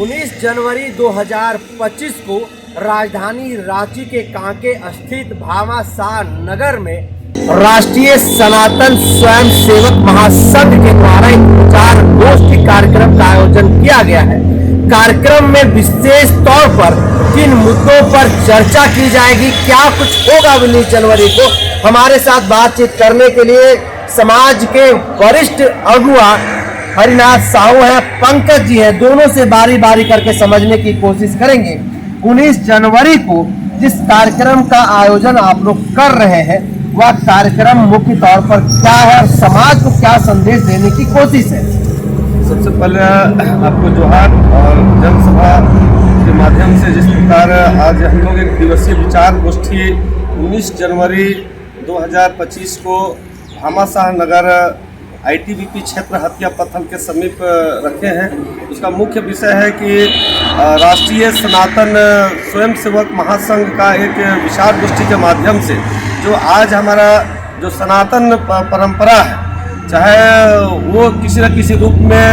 19 जनवरी 2025 को राजधानी रांची के कांके स्थित भामाशाह नगर में राष्ट्रीय सनातन स्वयं सेवक महासंघ के द्वारा एक विचार गोष्ठी कार्यक्रम का आयोजन किया गया है। कार्यक्रम में विशेष तौर पर किन मुद्दों पर चर्चा की जाएगी, क्या कुछ होगा 19 जनवरी को, हमारे साथ बातचीत करने के लिए समाज के वरिष्ठ अगुआ हरिनाथ साहू हैं, पंकज जी हैं, दोनों से बारी बारी करके समझने की कोशिश करेंगे। 19 जनवरी को जिस कार्यक्रम का आयोजन आप लोग कर रहे हैं वह कार्यक्रम मुख्य तौर पर क्या है और समाज को क्या संदेश देने की कोशिश है? सबसे पहले आपको जोहार और जनसभा के माध्यम से जिस प्रकार आज हम लोग एक दिवसीय विचार गोष्ठी 19 जनवरी 2025 को भामाशाह नगर ITBP क्षेत्र हत्या पत्थर के समीप रखे हैं। उसका मुख्य विषय है कि राष्ट्रीय सनातन स्वयंसेवक महासंघ का एक विचार गोष्ठी के माध्यम से जो आज हमारा जो सनातन परंपरा है, चाहे वो किसी न किसी रूप में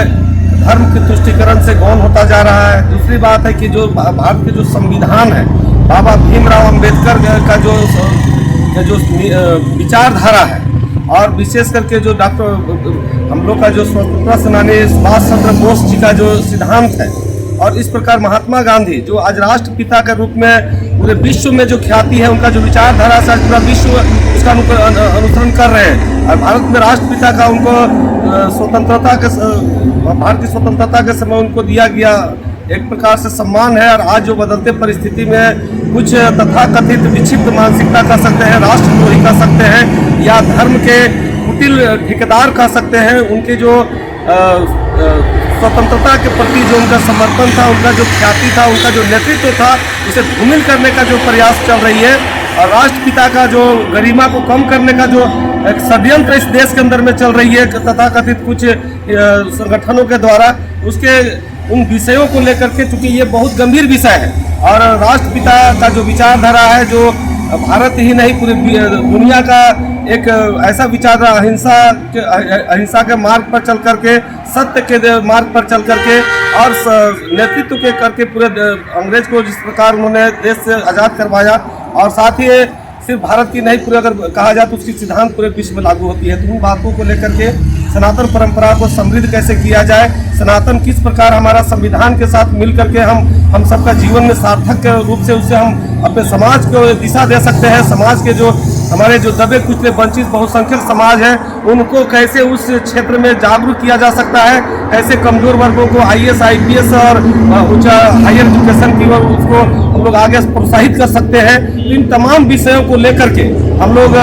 धर्म के तुष्टिकरण से गौण होता जा रहा है। दूसरी बात है कि जो भारत के जो संविधान है, बाबा भीमराव अंबेडकर का जो विचारधारा है और विशेष करके जो डॉक्टर हम लोग का जो स्वतंत्रता सेनानी सुभाष चंद्र बोस जी का जो सिद्धांत है और इस प्रकार महात्मा गांधी जो आज राष्ट्रपिता के रूप में पूरे विश्व में जो ख्याति है, उनका जो विचारधारा से आज पूरा विश्व उसका अनुसरण कर रहे हैं। और भारत में राष्ट्रपिता का उनको स्वतंत्रता के भारत की स्वतंत्रता के समय उनको दिया गया एक प्रकार से सम्मान है। और आज जो बदलते परिस्थिति में कुछ तथाकथित विक्षिप्त मानसिकता कह सकते हैं, राष्ट्रद्रोही कह सकते हैं या धर्म के कुटिल ठेकेदार कह सकते हैं, उनके जो स्वतंत्रता के प्रति जो उनका समर्पण था, उनका जो ख्याति था, उनका जो नेतृत्व था, उसे धूमिल करने का जो प्रयास चल रही है और राष्ट्रपिता का जो गरिमा को कम करने का जो एक षड्यंत्र इस देश के अंदर में चल रही है तथाकथित कुछ संगठनों के द्वारा, उसके उन विषयों को लेकर के, चूंकि ये बहुत गंभीर विषय है और राष्ट्रपिता का जो विचारधारा है जो भारत ही नहीं पूरी दुनिया का एक ऐसा विचारधारा अहिंसा के मार्ग पर चल करके, सत्य के मार्ग पर चल करके और नेतृत्व के करके पूरे अंग्रेज को जिस प्रकार उन्होंने देश से आज़ाद करवाया और साथ ही सिर्फ भारत की नहीं पूरे अगर कहा जाए तो उसकी सिद्धांत पूरे विश्व में लागू होती है। तो उन बातों को लेकर के सनातन परंपरा को समृद्ध कैसे किया जाए, सनातन किस प्रकार हमारा संविधान के साथ मिल करके हम सबका जीवन में सार्थक रूप से उससे हम अपने समाज को दिशा दे सकते हैं। समाज के जो हमारे जो दबे कुचले वंचित बहुसंख्यक समाज है उनको कैसे उस क्षेत्र में जागरूक किया जा सकता है, कैसे कमजोर वर्गों को IAS IPS और उच्च हायर एजुकेशन की ओर उसको हम लोग आगे प्रोत्साहित कर सकते हैं। इन तमाम विषयों को लेकर के हम लोग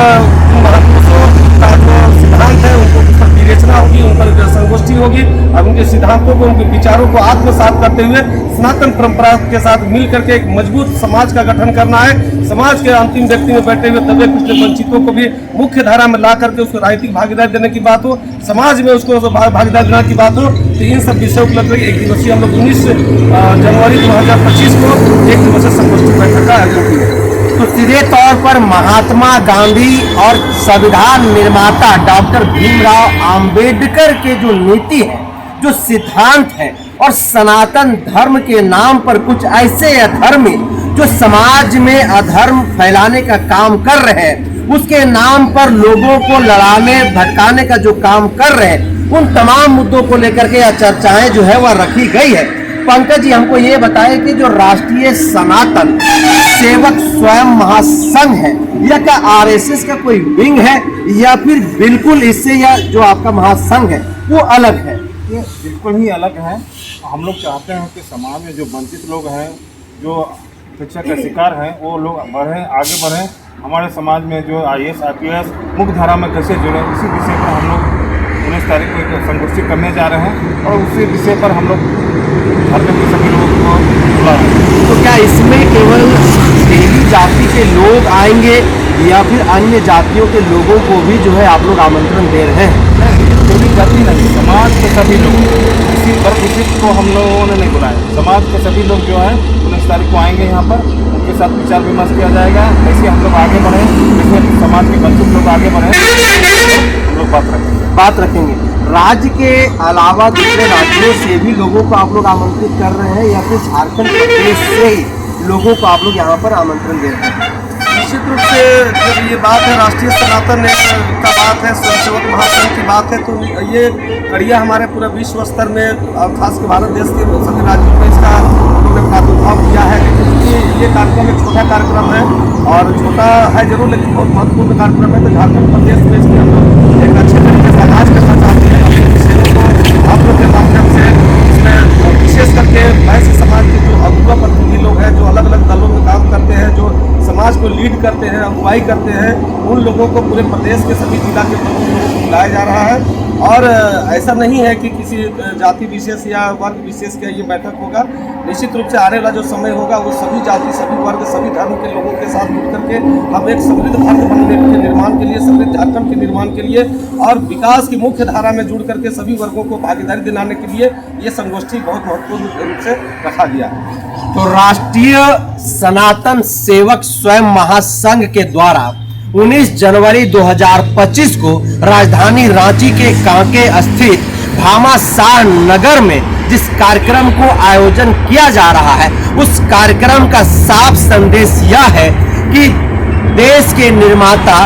महापुरुषों का जो सिद्धांत है उनको विवेचना होगी, उन पर संगोष्ठी होगी और उनके सिद्धांतों को, उनके विचारों को आत्मसात करते हुए सनातन परंपरा के साथ मिल करके एक मजबूत समाज का गठन करना है। समाज के अंतिम व्यक्ति में बैठे हुए दबे कुचले वंचितों को भी मुख्य धारा में ला करके उसको राजनीतिक भागीदारी देने की बात हो, समाज में उसको भागीदारी देने की बात हो, तो इन सब विषयों को लेकर एक दिवसीय हम लोग 19 जनवरी 2025 को एक दिवसीय संगोष्ठी बैठक का आयोजन किया। तो सीधे तौर पर महात्मा गांधी और संविधान निर्माता डॉक्टर भीमराव अंबेडकर के जो नीति है, जो सिद्धांत है और सनातन धर्म के नाम पर कुछ ऐसे अधर्मी जो समाज में अधर्म फैलाने का काम कर रहे हैं, उसके नाम पर लोगों को लड़ाने भटकाने का जो काम कर रहे हैं, उन तमाम मुद्दों को लेकर के चर्चाएं जो है वह रखी गई है। पंकज जी हमको ये बताएं कि जो राष्ट्रीय सनातन सेवक स्वयं महासंघ है या क्या RSS का कोई विंग है या फिर बिल्कुल इससे या जो आपका महासंघ है वो अलग है? ये बिल्कुल ही अलग है। हम लोग चाहते हैं कि समाज में जो वंचित लोग हैं, जो शिक्षा का शिकार हैं, वो लोग बढ़ें, आगे बढ़ें। हमारे समाज में जो IAS IPS मुख्य धारा में कैसे जुड़े, इसी विषय पर हम लोग 19 तारीख को एक संगोष्ठी करने जा रहे हैं और उसी विषय पर हम लोग झारखंड के सभी लोगों को बुला रहे हैं। तो क्या इसमें केवल देवी जाति के लोग आएंगे या फिर अन्य जातियों के लोगों को भी जो है आप लोग आमंत्रण दे रहे हैं? देवी जाति नहीं, समाज के सभी लोग, किसी वर्ग विशिष्ट को हम लोगों ने नहीं बुलाया। समाज के सभी लोग जो है 19 तारीख को आएंगे यहाँ पर, उनके साथ विचार विमर्श किया जाएगा, कैसे हम लोग आगे बढ़ें, कैसे समाज के वंचित लोग आगे बढ़ें, हम लोग बात रखेंगे। बात रखेंगे। राज्य के अलावा दूसरे राज्यों से भी लोगों को आप लोग आमंत्रित कर रहे हैं या फिर झारखंड प्रदेश से ही लोगों को आप लोग यहाँ पर आमंत्रण दे रहे हैं? निश्चित रूप से जब ये बात है राष्ट्रीय सनातन का बात है, स्वयंसेवक महासंघ की बात है, तो ये कड़िया हमारे पूरे विश्व स्तर में और खासकर भारत देश के सभी राज्यों में इसका उन्होंने प्रादुर्भाव किया है। लेकिन ये कार्यक्रम एक छोटा कार्यक्रम है और छोटा है जरूर, लेकिन बहुत महत्वपूर्ण कार्यक्रम है। तो झारखंड प्रदेश में इसकी हम लोग एक अच्छे तरीके से आगाज करना चाहते हैं अपने विषयों को आप लोग के माध्यम से। इसमें विशेष करके वैश्य समाज के जो अगुआ प्रतिनिधि लोग हैं, जो अलग अलग दलों में काम करते हैं, जो समाज को लीड करते हैं, अगुवाई करते हैं, उन लोगों को पूरे प्रदेश के सभी जिला के लोगों को बुलाया जा रहा है। और ऐसा नहीं है कि किसी जाति विशेष या वर्ग विशेष का ये बैठक होगा। निश्चित रूप से आने वाला जो समय होगा वो सभी जाति, सभी वर्ग, सभी धर्म के लोगों के साथ मिल करके हम एक समृद्ध भारत बनने के निर्माण के लिए, समृद्ध झारखंड के निर्माण के लिए और विकास की मुख्य धारा में जुड़ करके सभी वर्गों को भागीदारी दिलाने के लिए ये संगोष्ठी बहुत महत्वपूर्ण रूप से रखा गया है। तो राष्ट्रीय सनातन सेवक स्वयं महासंघ के द्वारा 19 जनवरी 2025 को राजधानी रांची के कांके स्थित भामाशाह नगर में जिस कार्यक्रम को आयोजन किया जा रहा है, उस कार्यक्रम का साफ संदेश यह है कि देश के निर्माता,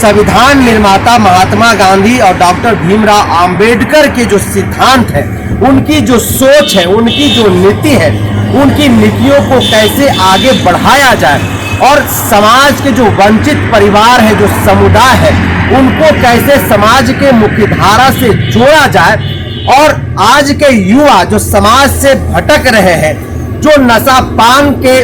संविधान निर्माता महात्मा गांधी और डॉक्टर भीमराव अंबेडकर के जो सिद्धांत है, उनकी जो सोच है, उनकी जो नीति है, उनकी नीतियों को कैसे आगे बढ़ाया जाए और समाज के जो वंचित परिवार है, जो समुदाय है, उनको कैसे समाज के मुख्यधारा से जोड़ा जाए और आज के युवा जो समाज से भटक रहे हैं, जो नशा पान के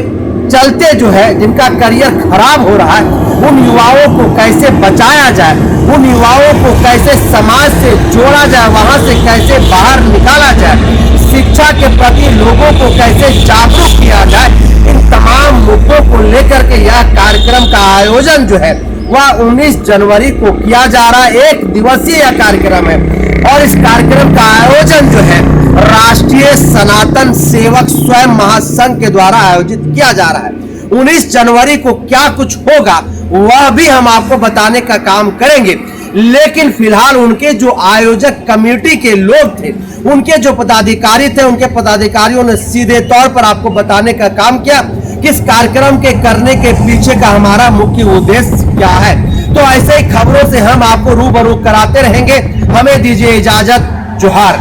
चलते जो है जिनका करियर खराब हो रहा है, उन युवाओं को कैसे बचाया जाए, उन युवाओं को कैसे समाज से जोड़ा जाए, वहां से कैसे बाहर निकाला जाए, शिक्षा के प्रति लोगों को कैसे जागरूक किया जाए, इन तमाम मुद्दों को लेकर के यह कार्यक्रम का आयोजन जो है वह 19 जनवरी को किया जा रहा है। एक दिवसीय यह कार्यक्रम है और इस कार्यक्रम का आयोजन जो है राष्ट्रीय सनातन सेवक स्वयं महासंघ के द्वारा आयोजित किया जा रहा है। 19 जनवरी को क्या कुछ होगा वह भी हम आपको बताने का काम करेंगे, लेकिन फिलहाल उनके जो आयोजक कमेटी के लोग थे, उनके जो पदाधिकारी थे, उनके पदाधिकारियों ने सीधे तौर पर आपको बताने का काम किया किस कार्यक्रम के करने के पीछे का हमारा मुख्य उद्देश्य क्या है। तो ऐसे ही खबरों से हम आपको रूबरू कराते रहेंगे। हमें दीजिए इजाजत। जोहार।